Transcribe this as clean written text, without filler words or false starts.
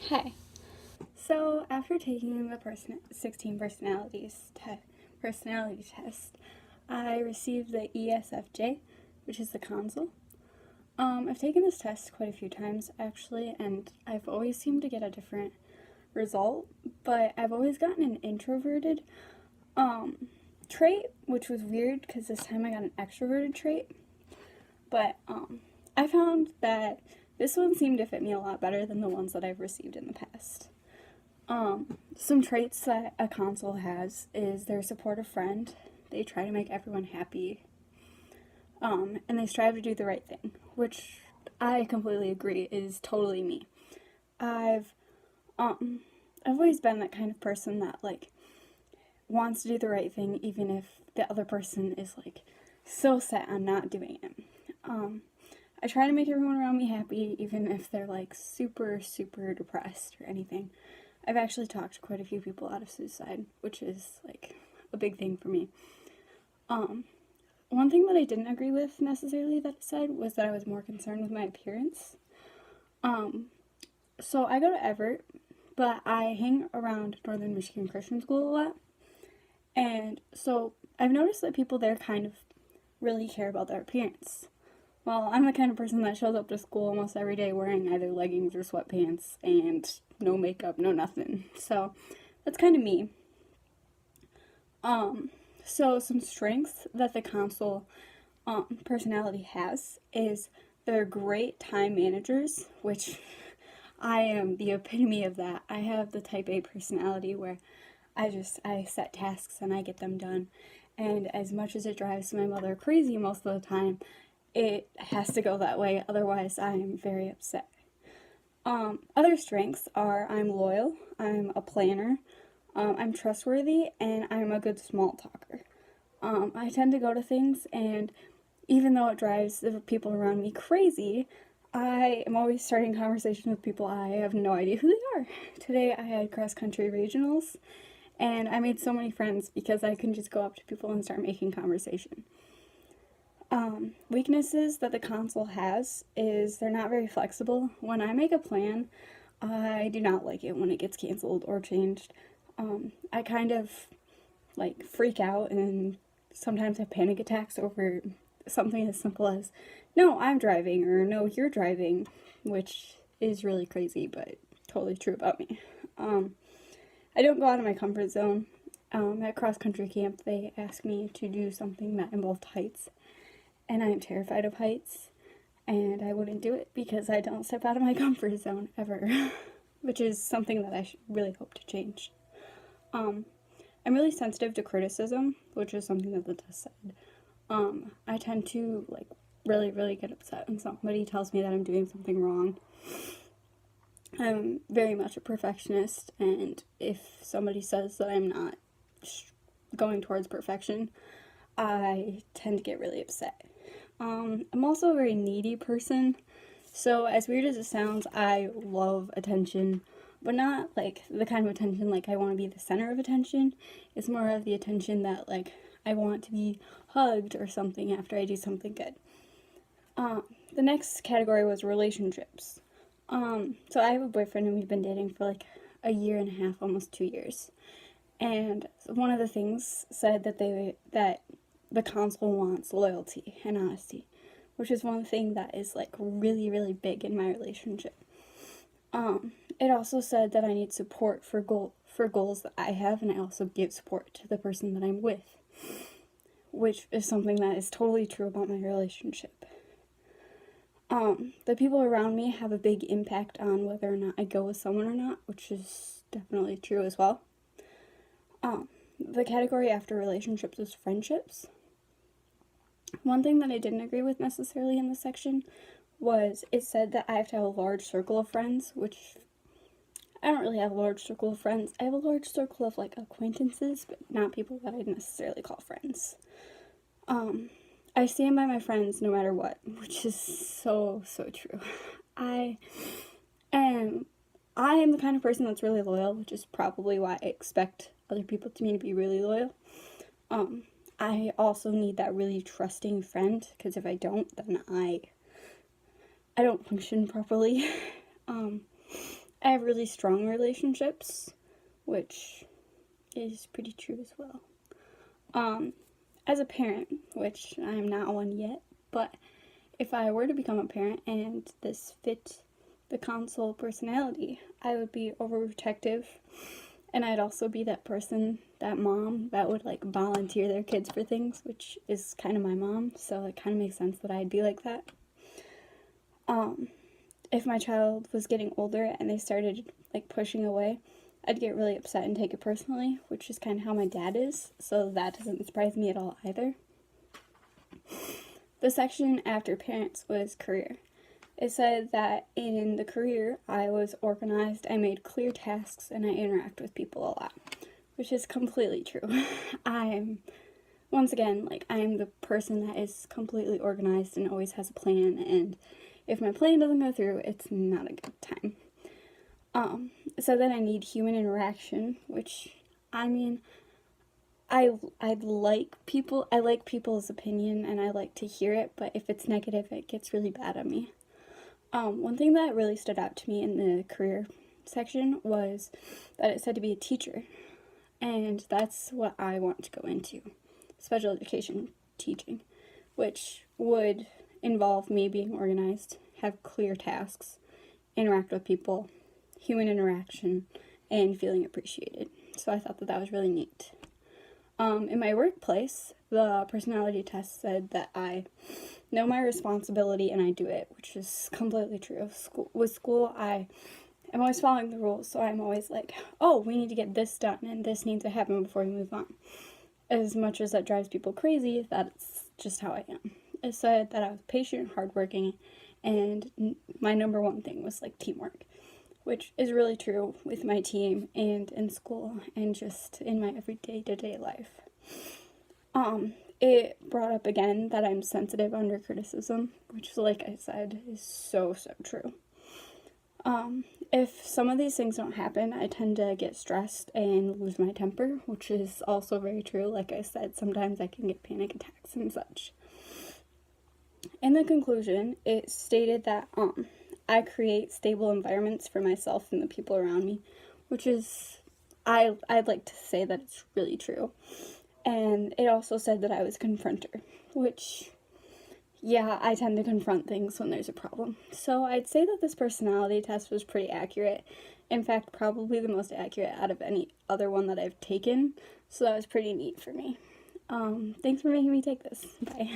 Hi. So after taking the 16 personality test, I received the ESFJ, which is the console. I've taken this test quite a few times actually, and I've always seemed to get a different result, but I've always gotten an introverted trait, which was weird because this time I got an extroverted trait. But I found that this one seemed to fit me a lot better than the ones that I've received in the past. Some traits that a console has is they're a supportive friend. They try to make everyone happy. And they strive to do the right thing, which I completely agree is totally me. I've always been that kind of person that wants to do the right thing even if the other person is so set on not doing it. I try to make everyone around me happy even if they're super depressed or anything. I've actually talked to quite a few people out of suicide, which is a big thing for me. One thing that I didn't agree with necessarily that it said was that I was more concerned with my appearance. So I go to Everett, but I hang around Northern Michigan Christian School a lot. And so I've noticed that people there kind of really care about their appearance. Well, I'm the kind of person that shows up to school almost every day wearing either leggings or sweatpants and no makeup, no nothing. So that's kind of me. So some strengths that the console personality has is they're great time managers, which I am the epitome of that. I have the type A personality where I set tasks and I get them done. And as much as it drives my mother crazy most of the time, it has to go that way, otherwise I am very upset. Other strengths are I'm loyal, I'm a planner, I'm trustworthy, and I'm a good small talker. I tend to go to things, and even though it drives the people around me crazy, I am always starting conversations with people I have no idea who they are. Today I had cross-country regionals, and I made so many friends because I can just go up to people and start making conversation. Weaknesses that the console has is they're not very flexible. When I make a plan, I do not like it when it gets canceled or changed. I kind of freak out and sometimes have panic attacks over something as simple as, no, I'm driving, or no, you're driving, which is really crazy, but totally true about me. I don't go out of my comfort zone. At cross-country camp, they asked me to do something that involved heights, and I am terrified of heights, and I wouldn't do it because I don't step out of my comfort zone ever, which is something that I really hope to change. I'm really sensitive to criticism, which is something that the test said. I tend to really get upset when somebody tells me that I'm doing something wrong. I'm very much a perfectionist, and if somebody says that I'm not going towards perfection, I tend to get really upset. I'm also a very needy person, so as weird as it sounds, I love attention, but not the kind of attention I want to be the center of attention. It's more of the attention that I want to be hugged or something after I do something good. The next category was relationships. So I have a boyfriend and we've been dating for a year and a half, almost 2 years. And one of the things said that the console wants loyalty and honesty, which is one thing that is really big in my relationship. It also said that I need support for goals that I have, and I also give support to the person that I'm with, which is something that is totally true about my relationship. The people around me have a big impact on whether or not I go with someone or not, which is definitely true as well. The category after relationships is friendships. One thing that I didn't agree with necessarily in this section was it said that I have to have a large circle of friends, which I don't really have a large circle of friends. I have a large circle of acquaintances, but not people that I'd necessarily call friends. I stand by my friends no matter what, which is so true. I am the kind of person that's really loyal, which is probably why I expect other people to me to be really loyal. I also need that really trusting friend, because if I don't, then I don't function properly. I have really strong relationships, which is pretty true as well. As a parent, which I'm not one yet, but if I were to become a parent and this fit the console personality, I would be overprotective, and I'd also be that person, that mom, that would like volunteer their kids for things, which is kind of my mom, so it kind of makes sense that I'd be like that. If my child was getting older and they started like pushing away, I'd get really upset and take it personally, which is kind of how my dad is, so that doesn't surprise me at all either. The section after parents was career. It said that in the career, I was organized, I made clear tasks, and I interact with people a lot, which is completely true. Once again, like, I am the person that is completely organized and always has a plan, and if my plan doesn't go through, it's not a good time. So then I need human interaction, which, I mean, I like people's opinion, and I like to hear it, but if it's negative, it gets really bad on me. One thing that really stood out to me in the career section was that it said to be a teacher, and that's what I want to go into, special education teaching, which would involve me being organized, have clear tasks, interact with people, human interaction, and feeling appreciated. So I thought that that was really neat. In my workplace, the personality test said that I know my responsibility and I do it, which is completely true. With school, I am always following the rules, so I'm always like, oh, we need to get this done, and this needs to happen before we move on. As much as that drives people crazy, that's just how I am. It said that I was patient, hardworking, and my number one thing was like teamwork, which is really true with my team and in school and just in my everyday to-day life. It brought up again that I'm sensitive under criticism, which, like I said, is so true. If some of these things don't happen, I tend to get stressed and lose my temper, which is also very true. Like I said, sometimes I can get panic attacks and such. In the conclusion, it stated that I create stable environments for myself and the people around me, which is, I'd like to say that it's really true. And it also said that I was a confronter, which, yeah, I tend to confront things when there's a problem. So I'd say that this personality test was pretty accurate. In fact, probably the most accurate out of any other one that I've taken. So that was pretty neat for me. Thanks for making me take this. Bye.